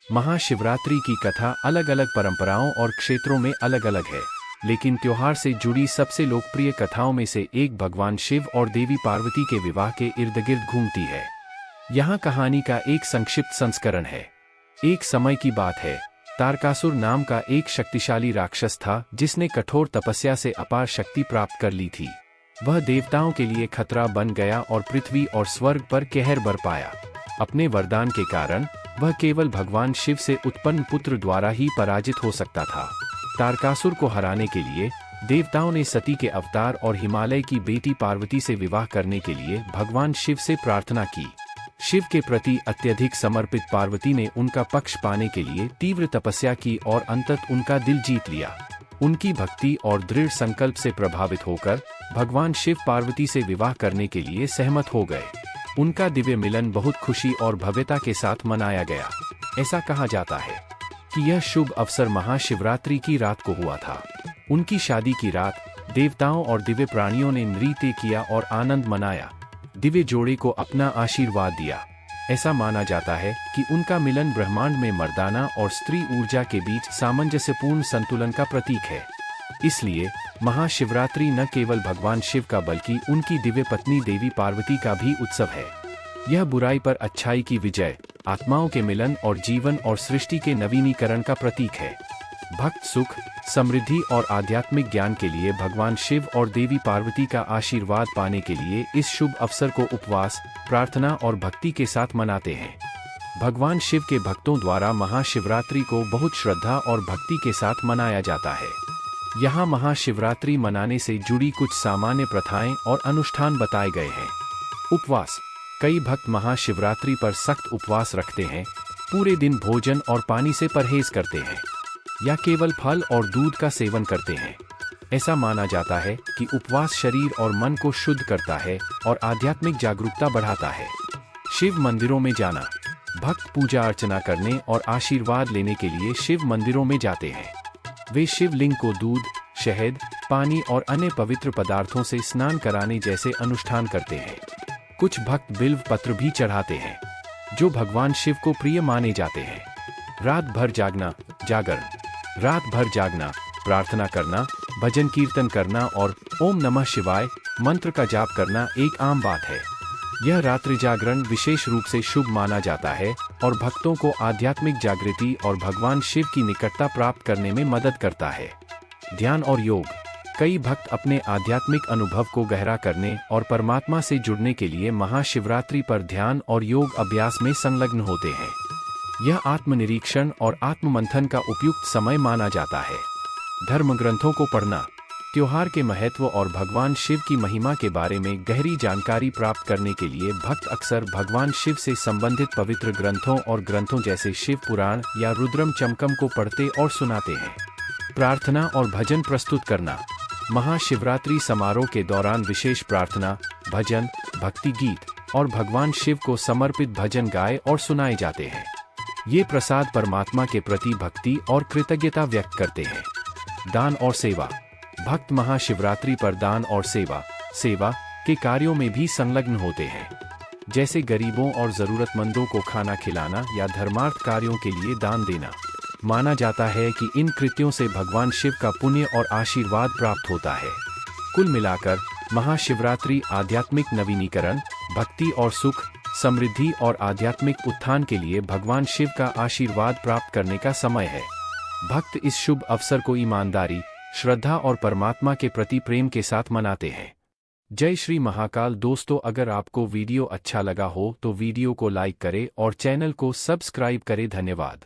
महाशिवरात्रि की कथा अलग अलग परंपराओं और क्षेत्रों में अलग अलग है, लेकिन त्योहार से जुड़ी सबसे लोकप्रिय कथाओं में से एक भगवान शिव और देवी पार्वती के विवाह के इर्द गिर्द घूमती है। यहाँ कहानी का एक संक्षिप्त संस्करण है। एक समय की बात है, तारकासुर नाम का एक शक्तिशाली राक्षस था जिसने कठोर तपस्या से अपार शक्ति प्राप्त कर ली थी। वह देवताओं के लिए खतरा बन गया और पृथ्वी और स्वर्ग पर कहर बरपाया। अपने वरदान के कारण वह केवल भगवान शिव से उत्पन्न पुत्र द्वारा ही पराजित हो सकता था। तारकासुर को हराने के लिए देवताओं ने सती के अवतार और हिमालय की बेटी पार्वती से विवाह करने के लिए भगवान शिव से प्रार्थना की। शिव के प्रति अत्यधिक समर्पित पार्वती ने उनका पक्ष पाने के लिए तीव्र तपस्या की और अंततः उनका दिल जीत लिया। उनकी भक्ति और दृढ़ संकल्प से प्रभावित होकर भगवान शिव पार्वती से विवाह करने के लिए सहमत हो गए। उनका दिव्य मिलन बहुत खुशी और भव्यता के साथ मनाया गया। ऐसा कहा जाता है कि यह शुभ अवसर महाशिवरात्रि की रात को हुआ था। उनकी शादी की रात देवताओं और दिव्य प्राणियों ने नृत्य किया और आनंद मनाया, दिव्य जोड़े को अपना आशीर्वाद दिया। ऐसा माना जाता है कि उनका मिलन ब्रह्मांड में मर्दाना और स्त्री ऊर्जा के बीच सामंजस्यपूर्ण संतुलन का प्रतीक है। इसलिए महाशिवरात्रि न केवल भगवान शिव का बल्कि उनकी दिव्य पत्नी देवी पार्वती का भी उत्सव है। यह बुराई पर अच्छाई की विजय, आत्माओं के मिलन और जीवन और सृष्टि के नवीनीकरण का प्रतीक है। भक्त सुख, समृद्धि और आध्यात्मिक ज्ञान के लिए भगवान शिव और देवी पार्वती का आशीर्वाद पाने के लिए इस शुभ अवसर को उपवास, प्रार्थना और भक्ति के साथ मनाते हैं। भगवान शिव के भक्तों द्वारा महाशिवरात्रि को बहुत श्रद्धा और भक्ति के साथ मनाया जाता है। यहाँ महाशिवरात्रि मनाने से जुड़ी कुछ सामान्य प्रथाएं और अनुष्ठान बताए गए हैं। उपवास। कई भक्त महाशिवरात्रि पर सख्त उपवास रखते हैं, पूरे दिन भोजन और पानी से परहेज करते हैं या केवल फल और दूध का सेवन करते हैं। ऐसा माना जाता है कि उपवास शरीर और मन को शुद्ध करता है और आध्यात्मिक जागरूकता बढ़ाता है। शिव मंदिरों में जाना। भक्त पूजा अर्चना करने और आशीर्वाद लेने के लिए शिव मंदिरों में जाते हैं। वे शिवलिंग को दूध, शहद, पानी और अन्य पवित्र पदार्थों से स्नान कराने जैसे अनुष्ठान करते हैं। कुछ भक्त बिल्व पत्र भी चढ़ाते हैं, जो भगवान शिव को प्रिय माने जाते हैं। रात भर जागना, जागरण। रात भर जागना, प्रार्थना करना, भजन कीर्तन करना और ओम नमः शिवाय मंत्र का जाप करना एक आम बात है। यह रात्रि जागरण विशेष रूप से शुभ माना जाता है और भक्तों को आध्यात्मिक जागृति और भगवान शिव की निकटता प्राप्त करने में मदद करता है। ध्यान और योग। कई भक्त अपने आध्यात्मिक अनुभव को गहरा करने और परमात्मा से जुड़ने के लिए महाशिवरात्रि पर ध्यान और योग अभ्यास में संलग्न होते हैं। यह आत्मनिरीक्षण और आत्ममंथन का उपयुक्त समय माना जाता है। धर्म ग्रंथों को पढ़ना। त्योहार के महत्व और भगवान शिव की महिमा के बारे में गहरी जानकारी प्राप्त करने के लिए भक्त अक्सर भगवान शिव से संबंधित पवित्र ग्रंथों और ग्रंथों जैसे शिव पुराण या रुद्रम चमकम को पढ़ते और सुनाते हैं। प्रार्थना और भजन प्रस्तुत करना। महाशिवरात्रि समारोह के दौरान विशेष प्रार्थना, भजन, भक्ति गीत और भगवान शिव को समर्पित भजन गाए और सुनाए जाते हैं। ये प्रसाद परमात्मा के प्रति भक्ति और कृतज्ञता व्यक्त करते हैं। दान और सेवा। भक्त महाशिवरात्रि पर दान और सेवा के कार्यों में भी संलग्न होते हैं, जैसे गरीबों और जरूरतमंदों को खाना खिलाना या धर्मार्थ कार्यों के लिए दान देना। माना जाता है कि इन कृत्यों से भगवान शिव का पुण्य और आशीर्वाद प्राप्त होता है। कुल मिलाकर महाशिवरात्रि आध्यात्मिक नवीनीकरण, भक्ति और सुख, समृद्धि और आध्यात्मिक उत्थान के लिए भगवान शिव का आशीर्वाद प्राप्त करने का समय है। भक्त इस शुभ अवसर को ईमानदारी, श्रद्धा और परमात्मा के प्रति प्रेम के साथ मनाते हैं। जय श्री महाकाल। दोस्तों, अगर आपको वीडियो अच्छा लगा हो तो वीडियो को लाइक करें और चैनल को सब्सक्राइब करें। धन्यवाद।